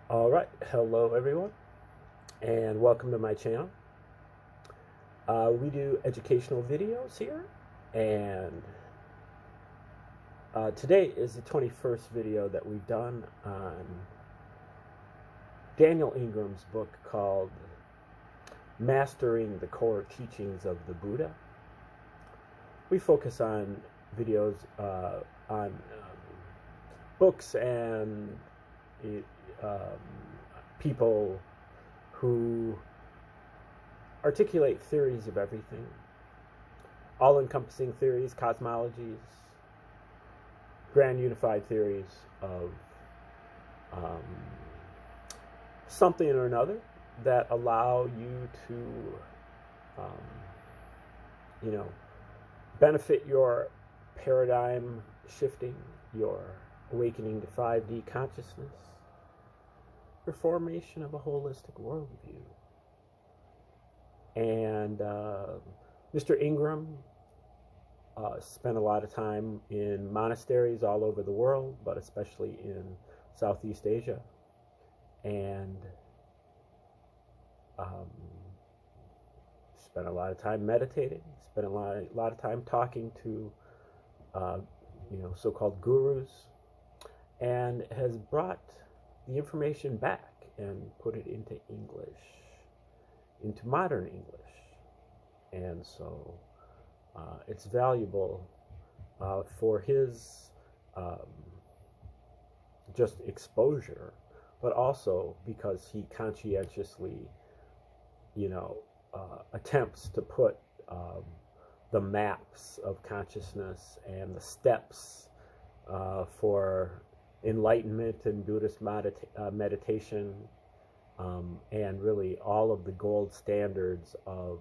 All right, hello everyone, and welcome to my channel. We do educational videos here, and today is the 21st video that we've done on Daniel Ingram's book called Mastering the Core Teachings of the Buddha. We focus on videos on books and people who articulate theories of everything, all-encompassing theories, cosmologies, grand unified theories of something or another that allow you to, benefit your paradigm shifting, your awakening to 5D consciousness, your formation of a holistic worldview. And Mr. Ingram spent a lot of time in monasteries all over the world, but especially in Southeast Asia. And spent a lot of time meditating, spent a lot of time talking to so-called gurus, and has brought the information back and put it into English, into modern English. And so it's valuable for his just exposure, but also because he conscientiously, attempts to put the maps of consciousness and the steps for enlightenment and Buddhist meditation, and really all of the gold standards of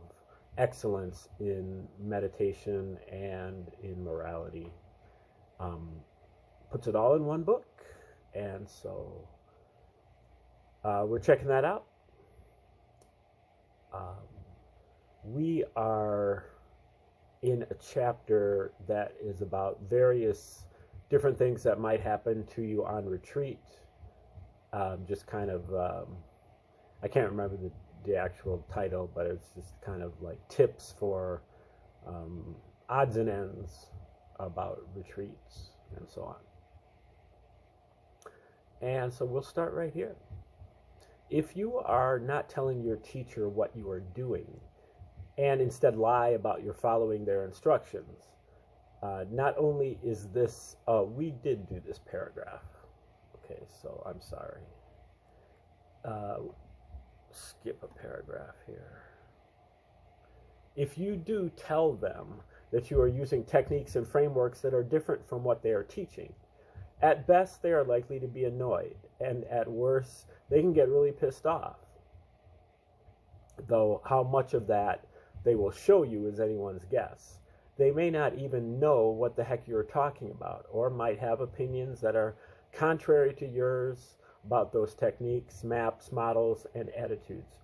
excellence in meditation and in morality. Puts it all in one book, and so we're checking that out. We are in a chapter that is about various different things that might happen to you on retreat. Just kind of, I can't remember the actual title, but it's just kind of like tips for odds and ends about retreats and so on. And so we'll start right here. If you are not telling your teacher what you are doing, and instead lie about your following their instructions, not only is this, we did do this paragraph. Okay, so I'm sorry. Skip a paragraph here. If you do tell them that you are using techniques and frameworks that are different from what they are teaching, at best they are likely to be annoyed, and at worst they can get really pissed off. Though how much of that they will show you is anyone's guess. They may not even know what the heck you're talking about, or might have opinions that are contrary to yours about those techniques, maps, models, and attitudes.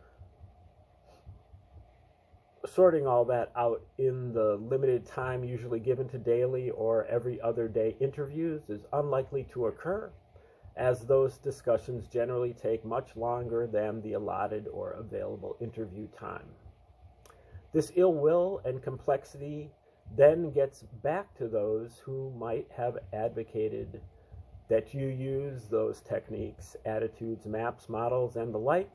Sorting all that out in the limited time usually given to daily or every other day interviews is unlikely to occur, as those discussions generally take much longer than the allotted or available interview time. This ill will and complexity then gets back to those who might have advocated that you use those techniques, attitudes, maps, models, and the like,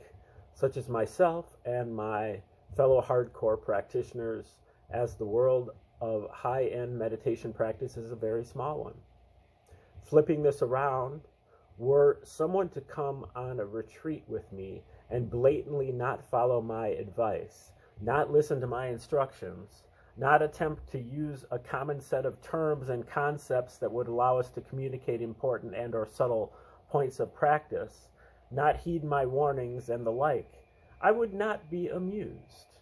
such as myself and my fellow hardcore practitioners, as the world of high-end meditation practice is a very small one. Flipping this around, were someone to come on a retreat with me and blatantly not follow my advice, not listen to my instructions, not attempt to use a common set of terms and concepts that would allow us to communicate important and or subtle points of practice, not heed my warnings and the like, I would not be amused.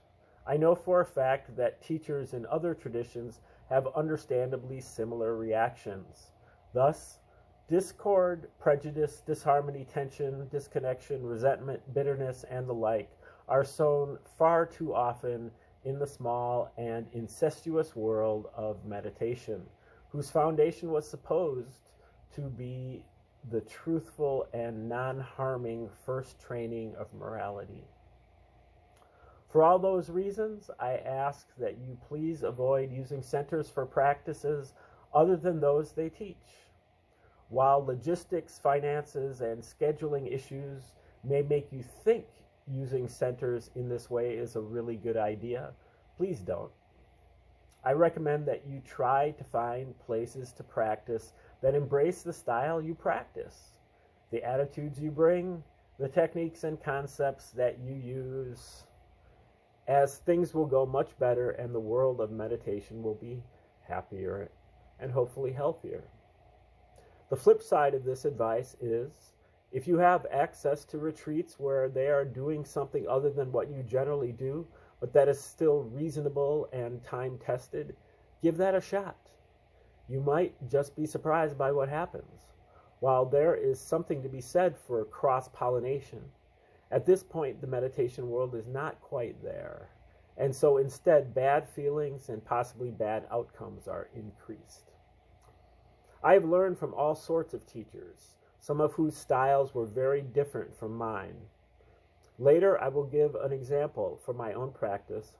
I know for a fact that teachers in other traditions have understandably similar reactions. Thus, discord, prejudice, disharmony, tension, disconnection, resentment, bitterness, and the like are sown far too often in the small and incestuous world of meditation, whose foundation was supposed to be the truthful and non-harming first training of morality. For all those reasons, I ask that you please avoid using centers for practices other than those they teach. While logistics, finances, and scheduling issues may make you think using centers in this way is a really good idea, please don't. I recommend that you try to find places to practice that embrace the style you practice, the attitudes you bring, the techniques and concepts that you use, as things will go much better and the world of meditation will be happier and hopefully healthier. The flip side of this advice is, if you have access to retreats where they are doing something other than what you generally do, but that is still reasonable and time-tested, give that a shot. You might just be surprised by what happens. While there is something to be said for cross-pollination, at this point the meditation world is not quite there, and so instead bad feelings and possibly bad outcomes are increased. I have learned from all sorts of teachers, some of whose styles were very different from mine. Later, I will give an example from my own practice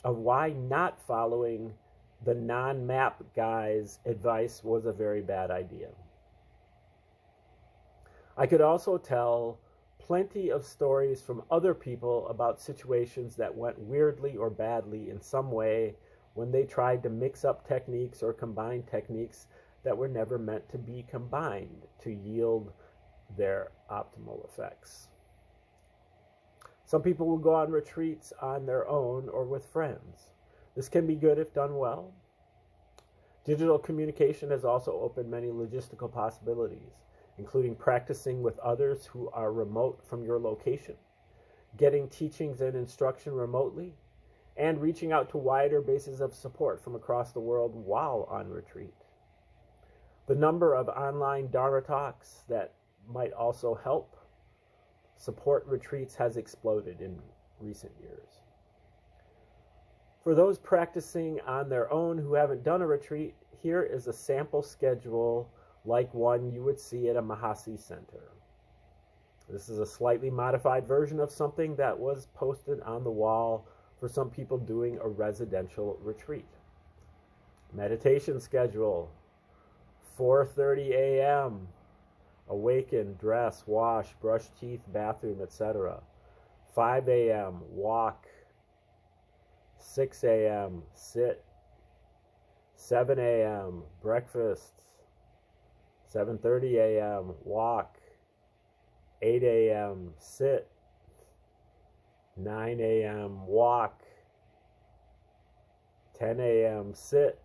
of why not following the non-map guy's advice was a very bad idea. I could also tell plenty of stories from other people about situations that went weirdly or badly in some way when they tried to mix up techniques or combine techniques that were never meant to be combined to yield their optimal effects. Some people will go on retreats on their own or with friends. This can be good if done well. Digital communication has also opened many logistical possibilities, including practicing with others who are remote from your location, getting teachings and instruction remotely, and reaching out to wider bases of support from across the world while on retreat. The number of online Dharma talks that might also help support retreats has exploded in recent years. For those practicing on their own who haven't done a retreat, here is a sample schedule like one you would see at a Mahasi center. This is a slightly modified version of something that was posted on the wall for some people doing a residential retreat. Meditation schedule: 4:30 a.m. Awaken, dress, wash, brush teeth, bathroom, etc. 5 a.m. Walk. 6 a.m. Sit. 7 a.m. Breakfast. 7:30 a.m. Walk. 8 a.m. Sit. 9 a.m. Walk. 10 a.m. Sit.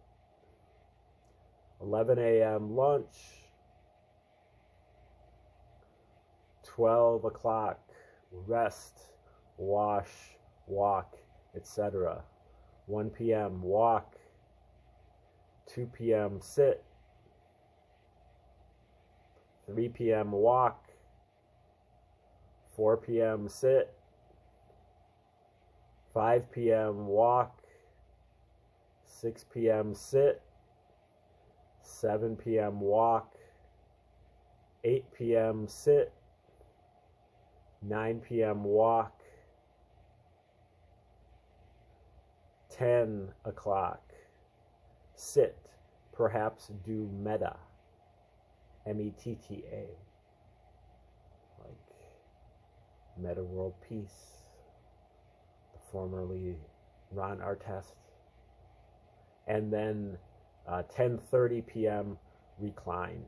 11 a.m. lunch. 12 o'clock rest, wash, walk, etc. 1 p.m. walk. 2 p.m. sit. 3 p.m. walk. 4 p.m. sit. 5 p.m. walk. 6 p.m. sit. 7 p.m. walk. 8 p.m. sit. 9 p.m. walk. 10 o'clock sit, perhaps do metta, M-E-T-T-A, like Metta World Peace, the formerly Ron Artest. And then 10:30 p.m. recline.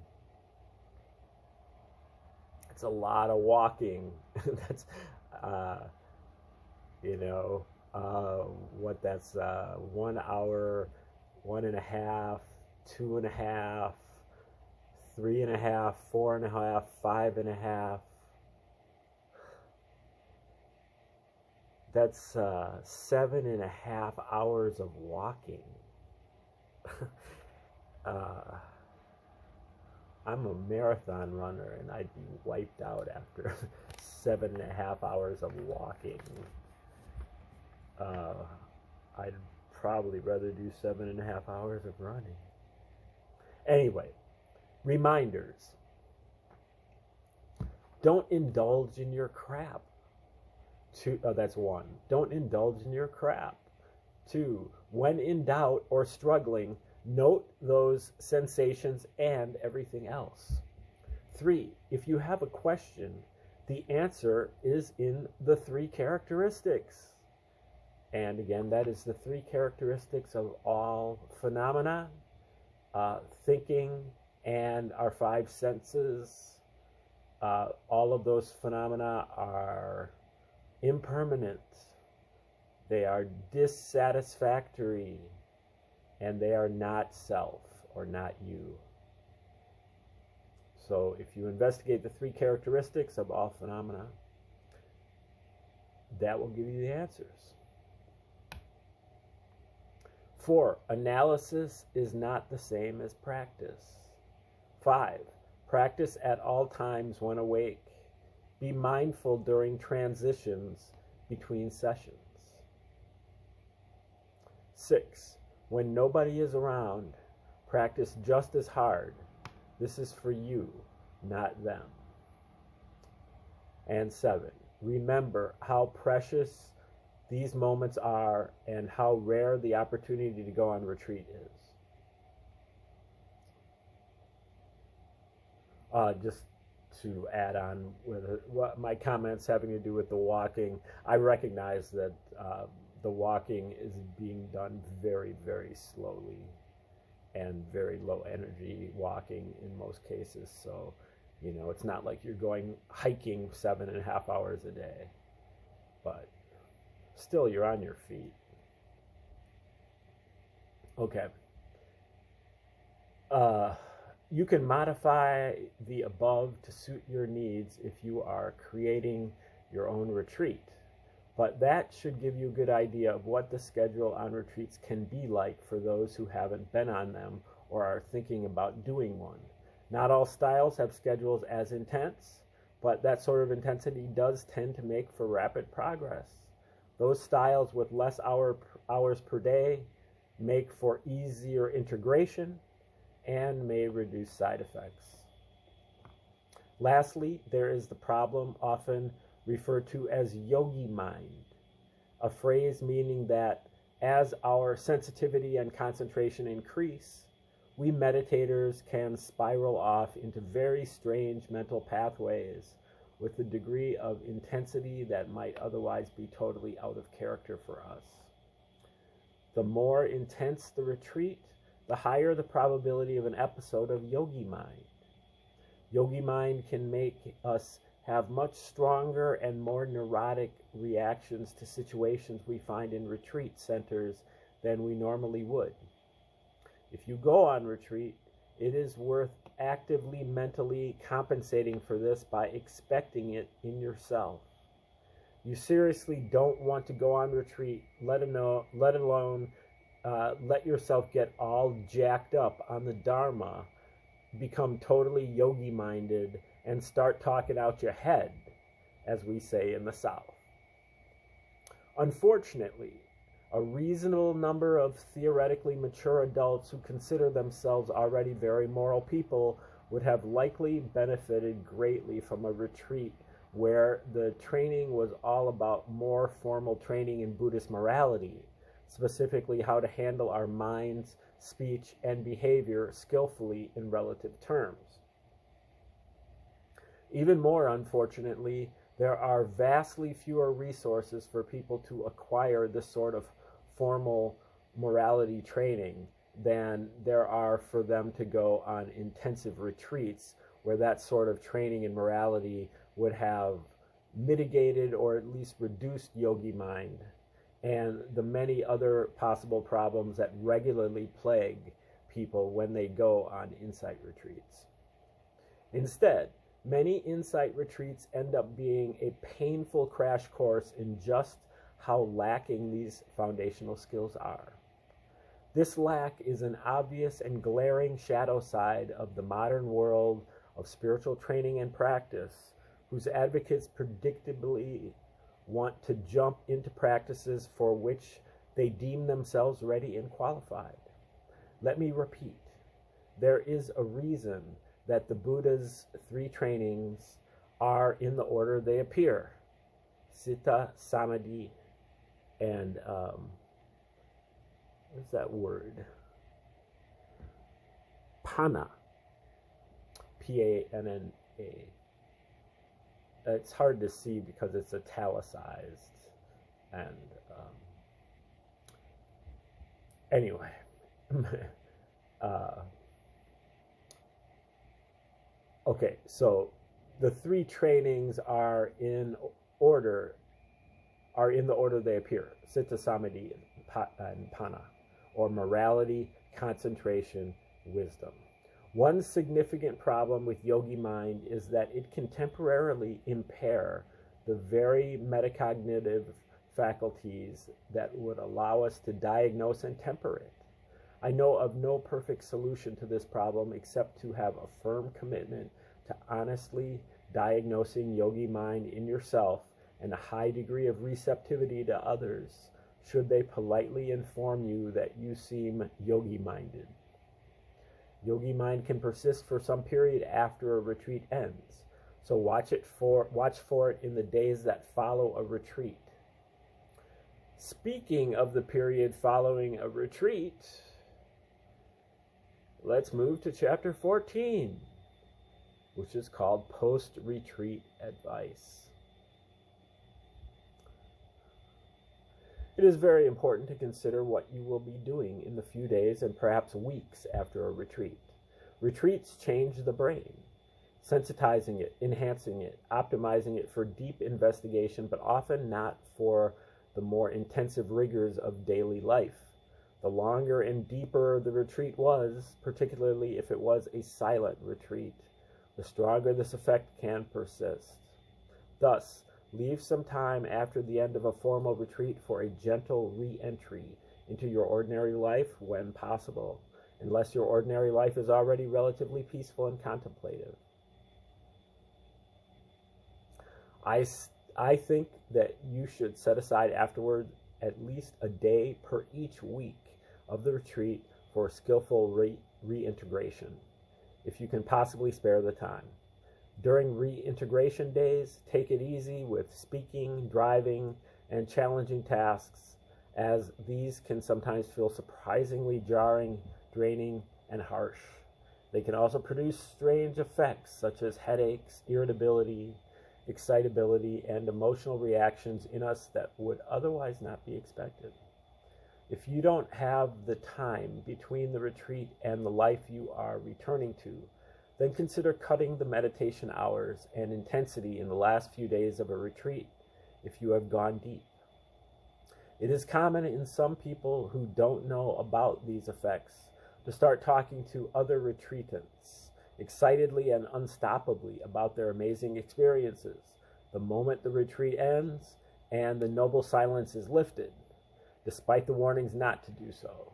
It's a lot of walking. That's, what that's 1 hour, 1.5, 2.5, 3.5, 4.5, 5.5. That's 7.5 hours of walking. I'm a marathon runner, and I'd be wiped out after 7.5 hours of walking. I'd probably rather do 7.5 hours of running. Anyway, reminders. Don't indulge in your crap. That's 1. Don't indulge in your crap. 2. When in doubt or struggling, note those sensations and everything else. 3. If you have a question, the answer is in the 3 characteristics. And again, that is the 3 characteristics of all phenomena, thinking, and our 5 senses. All of those phenomena are impermanent. They are dissatisfactory, and they are not self or not you. So if you investigate the 3 characteristics of all phenomena, that will give you the answers. 4. Analysis is not the same as practice. 5. Practice at all times when awake. Be mindful during transitions between sessions. 6. When nobody is around, practice just as hard. This is for you, not them. And 7. Remember how precious these moments are and how rare the opportunity to go on retreat is. Just to add on with what my comments having to do with the walking, I recognize that the walking is being done very, very slowly and very low energy walking in most cases. So, it's not like you're going hiking 7.5 hours a day, but still you're on your feet. Okay. You can modify the above to suit your needs if you are creating your own retreat, but that should give you a good idea of what the schedule on retreats can be like for those who haven't been on them or are thinking about doing one. Not all styles have schedules as intense, but that sort of intensity does tend to make for rapid progress. Those styles with less hours per day make for easier integration and may reduce side effects. Lastly, there is the problem often referred to as yogi mind, a phrase meaning that as our sensitivity and concentration increase, we meditators can spiral off into very strange mental pathways with a degree of intensity that might otherwise be totally out of character for us. The more intense the retreat, the higher the probability of an episode of yogi mind. Yogi mind can make us have much stronger and more neurotic reactions to situations we find in retreat centers than we normally would. If you go on retreat, it is worth actively mentally compensating for this by expecting it in yourself. You seriously don't want to go on retreat, let alone let yourself get all jacked up on the Dharma, become totally yogi-minded, and start talking out your head, as we say in the South. Unfortunately, a reasonable number of theoretically mature adults who consider themselves already very moral people would have likely benefited greatly from a retreat where the training was all about more formal training in Buddhist morality, specifically how to handle our minds, speech, and behavior skillfully in relative terms. Even more unfortunately, there are vastly fewer resources for people to acquire this sort of formal morality training than there are for them to go on intensive retreats where that sort of training in morality would have mitigated or at least reduced yogi mind and the many other possible problems that regularly plague people when they go on insight retreats. Instead, many insight retreats end up being a painful crash course in just how lacking these foundational skills are. This lack is an obvious and glaring shadow side of the modern world of spiritual training and practice, whose advocates predictably want to jump into practices for which they deem themselves ready and qualified. Let me repeat, there is a reason that the Buddha's 3 trainings are in the order they appear. Citta, samadhi, and what's that word? Panna. P-A-N-N-A. It's hard to see because it's italicized. And anyway, okay, so the three trainings are in the order they appear: Citta, Samadhi, and Panna, or morality, concentration, wisdom. One significant problem with yogi mind is that it can temporarily impair the very metacognitive faculties that would allow us to diagnose and temper it. I know of no perfect solution to this problem except to have a firm commitment to honestly diagnosing yogi mind in yourself and a high degree of receptivity to others should they politely inform you that you seem yogi minded. Yogi mind can persist for some period after a retreat ends, so watch for it in the days that follow a retreat. Speaking of the period following a retreat, let's move to chapter 14, which is called Post-Retreat Advice. It is very important to consider what you will be doing in the few days and perhaps weeks after a retreat. Retreats change the brain, sensitizing it, enhancing it, optimizing it for deep investigation, but often not for the more intensive rigors of daily life. The longer and deeper the retreat was, particularly if it was a silent retreat, the stronger this effect can persist. Thus, leave some time after the end of a formal retreat for a gentle re-entry into your ordinary life when possible, unless your ordinary life is already relatively peaceful and contemplative. I think that you should set aside afterward at least a day per each week of the retreat for skillful reintegration, if you can possibly spare the time. During reintegration days, take it easy with speaking, driving, and challenging tasks, as these can sometimes feel surprisingly jarring, draining, and harsh. They can also produce strange effects such as headaches, irritability, excitability, and emotional reactions in us that would otherwise not be expected. If you don't have the time between the retreat and the life you are returning to, then consider cutting the meditation hours and intensity in the last few days of a retreat if you have gone deep. It is common in some people who don't know about these effects to start talking to other retreatants excitedly and unstoppably about their amazing experiences the moment the retreat ends and the noble silence is lifted, despite the warnings not to do so.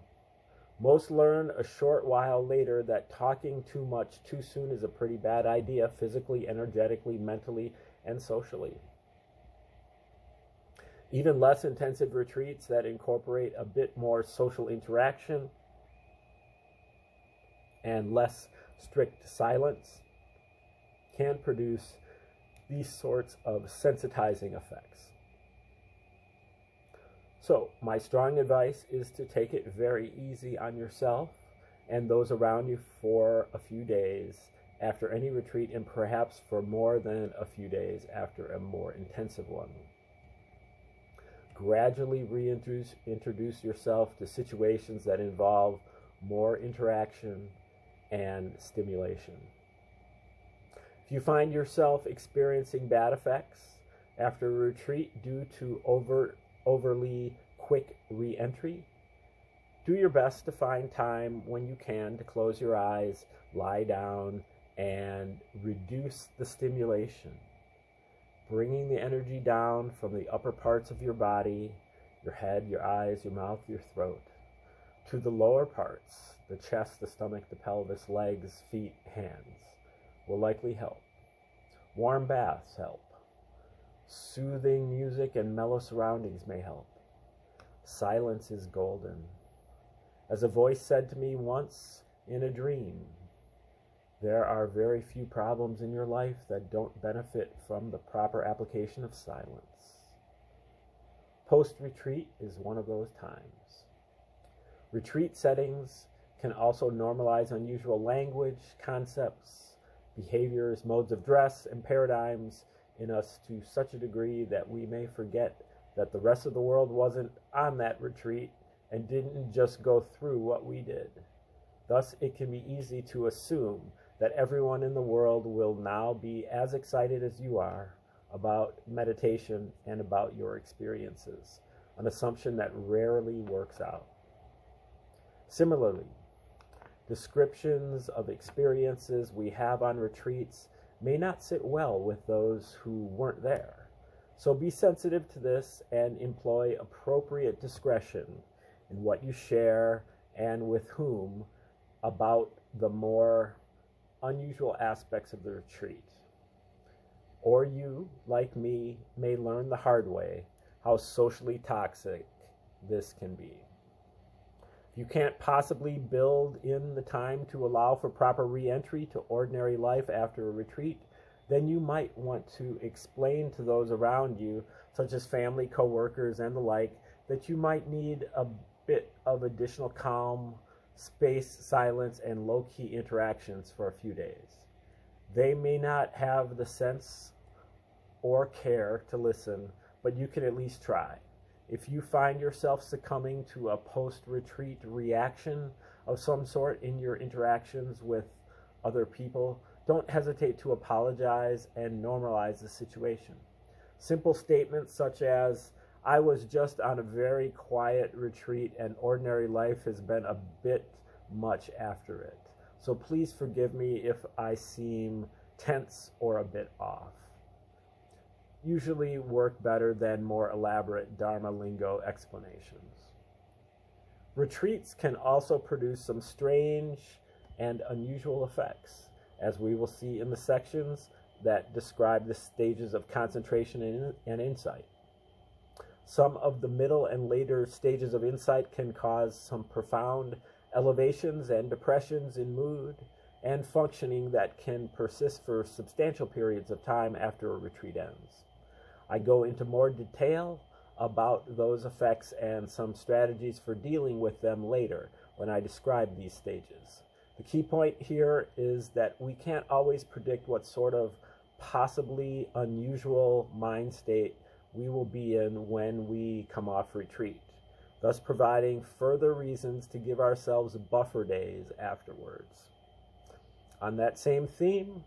Most learn a short while later that talking too much too soon is a pretty bad idea physically, energetically, mentally, and socially. Even less intensive retreats that incorporate a bit more social interaction and less strict silence can produce these sorts of sensitizing effects. So, my strong advice is to take it very easy on yourself and those around you for a few days after any retreat, and perhaps for more than a few days after a more intensive one. Gradually reintroduce yourself to situations that involve more interaction and stimulation. If you find yourself experiencing bad effects after a retreat due to overly quick re-entry, do your best to find time when you can to close your eyes, lie down, and reduce the stimulation, bringing the energy down from the upper parts of your body, your head, your eyes, your mouth, your throat, to the lower parts, the chest, the stomach, the pelvis, legs, feet, hands, will likely help. Warm baths help. Soothing music and mellow surroundings may help. Silence is golden. As a voice said to me once in a dream, There are very few problems in your life that don't benefit from the proper application of silence. Post-retreat is one of those times. Retreat settings can also normalize unusual language, concepts, behaviors, modes of dress, and paradigms in us to such a degree that we may forget that the rest of the world wasn't on that retreat and didn't just go through what we did. Thus, it can be easy to assume that everyone in the world will now be as excited as you are about meditation and about your experiences, an assumption that rarely works out. Similarly, descriptions of experiences we have on retreats may not sit well with those who weren't there. So be sensitive to this and employ appropriate discretion in what you share and with whom about the more unusual aspects of the retreat. Or you, like me, may learn the hard way how socially toxic this can be. If you can't possibly build in the time to allow for proper re-entry to ordinary life after a retreat, then you might want to explain to those around you, such as family, co-workers, and the like, that you might need a bit of additional calm, space, silence, and low-key interactions for a few days. They may not have the sense or care to listen, but you can at least try. If you find yourself succumbing to a post-retreat reaction of some sort in your interactions with other people, don't hesitate to apologize and normalize the situation. Simple statements such as, "I was just on a very quiet retreat and ordinary life has been a bit much after it. So please forgive me if I seem tense or a bit off," usually work better than more elaborate Dharma lingo explanations. Retreats can also produce some strange and unusual effects, as we will see in the sections that describe the stages of concentration and insight. Some of the middle and later stages of insight can cause some profound elevations and depressions in mood and functioning that can persist for substantial periods of time after a retreat ends. I go into more detail about those effects and some strategies for dealing with them later when I describe these stages. The key point here is that we can't always predict what sort of possibly unusual mind state we will be in when we come off retreat, thus providing further reasons to give ourselves buffer days afterwards. On that same theme,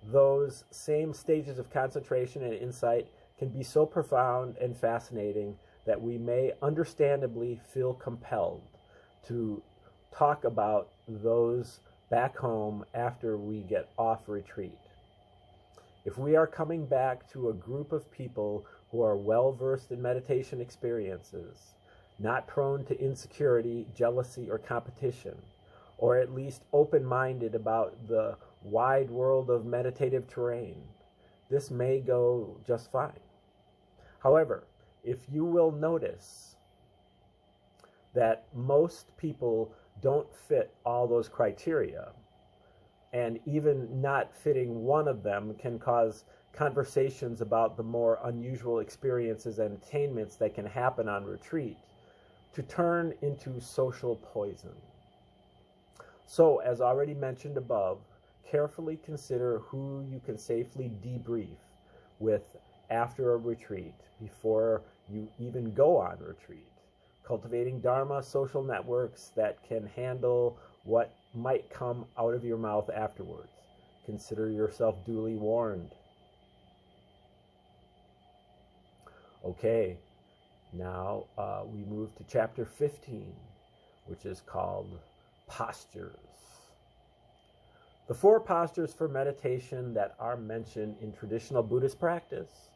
those same stages of concentration and insight can be so profound and fascinating that we may understandably feel compelled to talk about those back home after we get off retreat. If we are coming back to a group of people who are well versed in meditation experiences, not prone to insecurity, jealousy, or competition, or at least open-minded about the wide world of meditative terrain, this may go just fine. However, if you will notice that most people don't fit all those criteria, and even not fitting one of them can cause conversations about the more unusual experiences and attainments that can happen on retreat to turn into social poison. So, as already mentioned above, carefully consider who you can safely debrief with after a retreat before you even go on retreat. Cultivating Dharma social networks that can handle what might come out of your mouth afterwards. Consider yourself duly warned. Okay, now we move to chapter 15, which is called Postures. The 4 postures for meditation that are mentioned in traditional Buddhist practice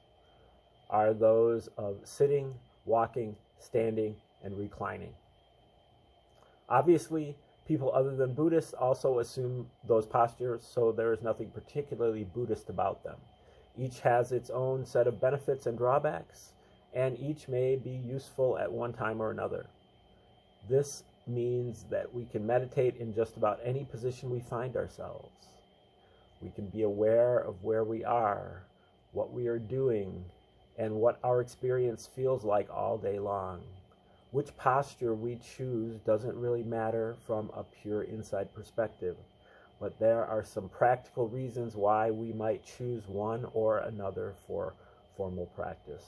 are those of sitting, walking, standing, and reclining. Obviously, people other than Buddhists also assume those postures, so there is nothing particularly Buddhist about them. Each has its own set of benefits and drawbacks, and each may be useful at one time or another. This means that we can meditate in just about any position we find ourselves. We can be aware of where we are, what we are doing, and what our experience feels like all day long. Which posture we choose doesn't really matter from a pure inside perspective, but there are some practical reasons why we might choose one or another for formal practice.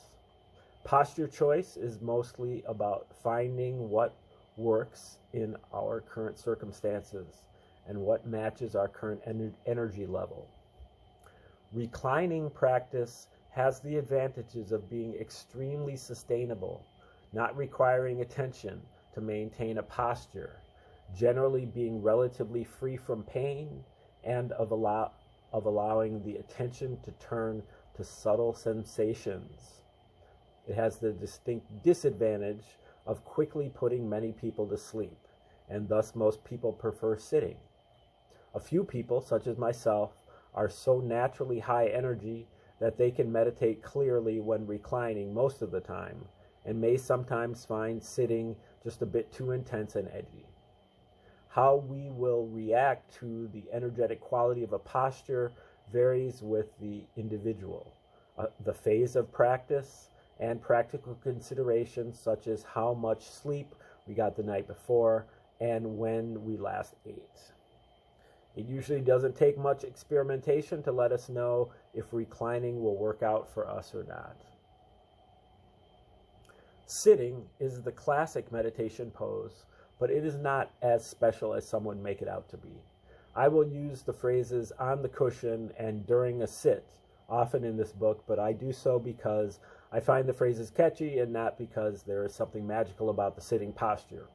Posture choice is mostly about finding what works in our current circumstances and what matches our current energy level. Reclining practice has the advantages of being extremely sustainable, not requiring attention to maintain a posture, generally being relatively free from pain, and of allowing the attention to turn to subtle sensations. It has the distinct disadvantage of quickly putting many people to sleep, and thus most people prefer sitting. A few people, such as myself, are so naturally high energy that they can meditate clearly when reclining most of the time, and may sometimes find sitting just a bit too intense and edgy. How we will react to the energetic quality of a posture varies with the individual, the phase of practice, and practical considerations such as how much sleep we got the night before and when we last ate. It usually doesn't take much experimentation to let us know if reclining will work out for us or not. Sitting is the classic meditation pose, but it is not as special as some would make it out to be. I will use the phrases on the cushion and during a sit often in this book, but I do so because I find the phrases catchy and not because there is something magical about the sitting posture,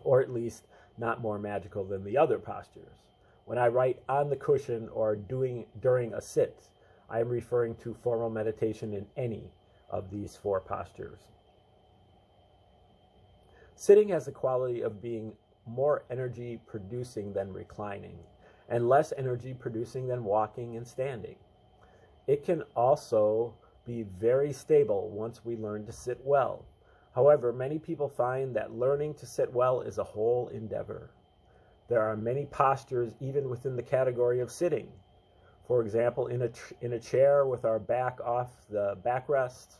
or at least not more magical than the other postures. When I write on the cushion or during a sit, I am referring to formal meditation in any of these four postures. Sitting has the quality of being more energy producing than reclining, and less energy producing than walking and standing. It can also be very stable once we learn to sit well. However, many people find that learning to sit well is a whole endeavor. There are many postures even within the category of sitting. For example, in a chair with our back off the backrest,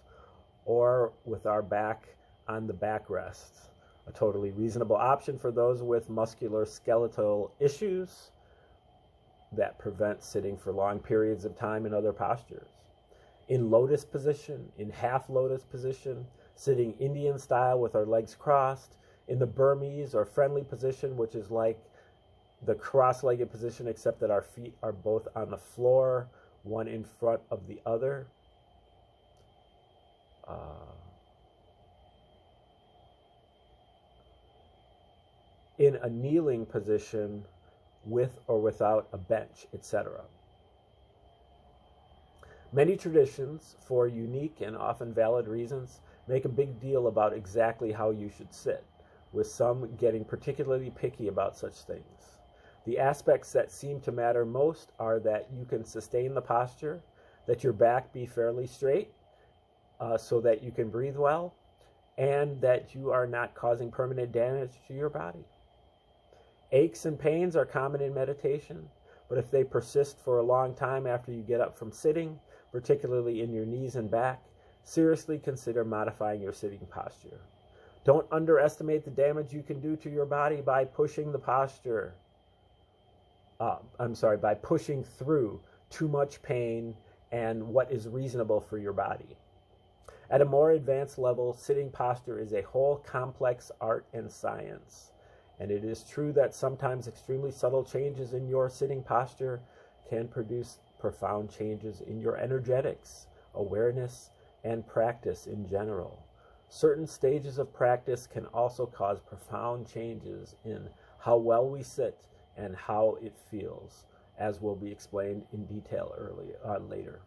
or with our back on the backrest. A totally reasonable option for those with musculoskeletal issues that prevent sitting for long periods of time in other postures. In lotus position, in half lotus position, sitting Indian style with our legs crossed, in the Burmese or friendly position, which is like the cross-legged position except that our feet are both on the floor, one in front of the other. In a kneeling position with or without a bench, etc. Many traditions, for unique and often valid reasons, make a big deal about exactly how you should sit, with some getting particularly picky about such things. The aspects that seem to matter most are that you can sustain the posture, that your back be fairly straight, so that you can breathe well, and that you are not causing permanent damage to your body. Aches and pains are common in meditation, but if they persist for a long time after you get up from sitting, particularly in your knees and back, seriously consider modifying your sitting posture. Don't underestimate the damage you can do to your body by pushing the posture. By pushing through too much pain and what is reasonable for your body. At a more advanced level, sitting posture is a whole complex art and science. And it is true that sometimes extremely subtle changes in your sitting posture can produce profound changes in your energetics, awareness, and practice in general. Certain stages of practice can also cause profound changes in how well we sit and how it feels, as will be explained in detail later.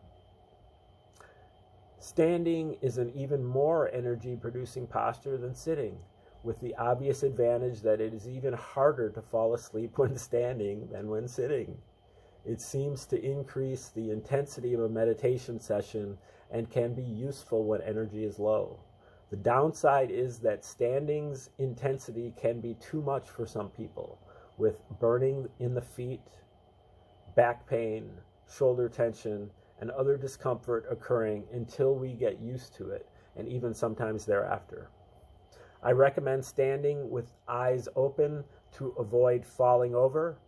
Standing is an even more energy-producing posture than sitting, with the obvious advantage that it is even harder to fall asleep when standing than when sitting. It seems to increase the intensity of a meditation session and can be useful when energy is low. The downside is that standing's intensity can be too much for some people, with burning in the feet, back pain, shoulder tension, and other discomfort occurring until we get used to it, and even sometimes thereafter. I recommend standing with eyes open to avoid falling over,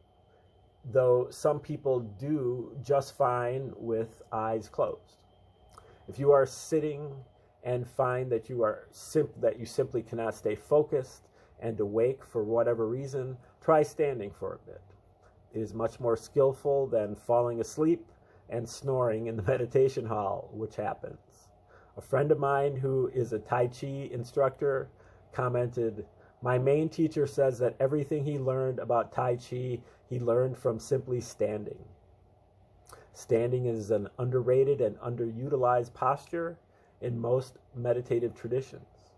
though some people do just fine with eyes closed. If you are sitting and find that you simply cannot stay focused and awake for whatever reason, try standing for a bit. It is much more skillful than falling asleep and snoring in the meditation hall, which happens. A friend of mine who is a Tai Chi instructor commented, "My main teacher says that everything he learned about Tai Chi, he learned from simply standing." Standing is an underrated and underutilized posture in most meditative traditions.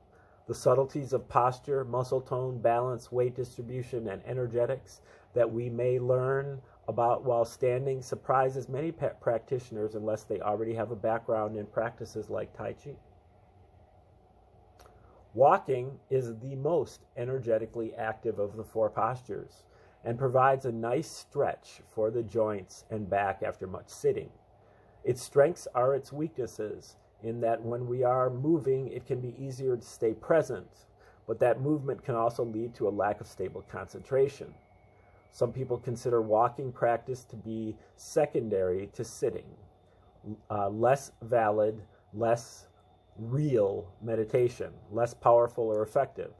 The subtleties of posture, muscle tone, balance, weight distribution, and energetics that we may learn about while standing surprises many practitioners unless they already have a background in practices like Tai Chi. Walking is the most energetically active of the four postures and provides a nice stretch for the joints and back after much sitting. Its strengths are its weaknesses, in that when we are moving, it can be easier to stay present, but that movement can also lead to a lack of stable concentration. Some people consider walking practice to be secondary to sitting, less valid, less real meditation, less powerful or effective.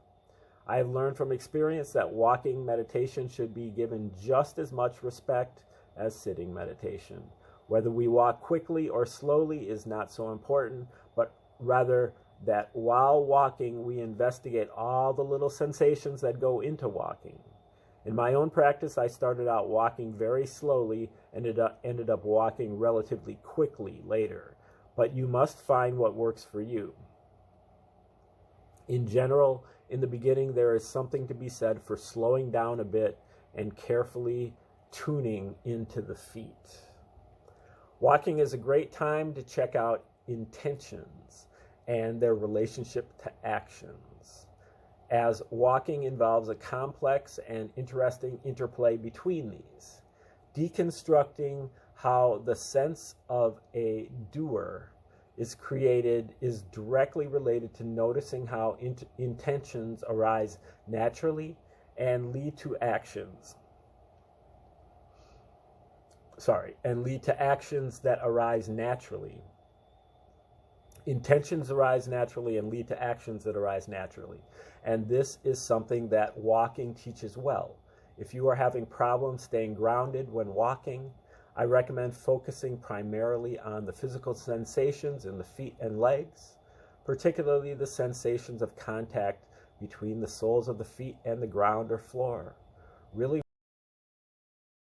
I have learned from experience that walking meditation should be given just as much respect as sitting meditation. Whether we walk quickly or slowly is not so important, but rather that while walking, we investigate all the little sensations that go into walking. In my own practice, I started out walking very slowly and ended up walking relatively quickly later. But you must find what works for you. In general, in the beginning, there is something to be said for slowing down a bit and carefully tuning into the feet. Walking is a great time to check out intentions and their relationship to actions, as walking involves a complex and interesting interplay between these. Deconstructing how the sense of a doer is created is directly related to noticing how intentions arise naturally and lead to actions. And lead to actions that arise naturally. Intentions arise naturally and lead to actions that arise naturally. And this is something that walking teaches well. If you are having problems staying grounded when walking, I recommend focusing primarily on the physical sensations in the feet and legs, particularly the sensations of contact between the soles of the feet and the ground or floor. Really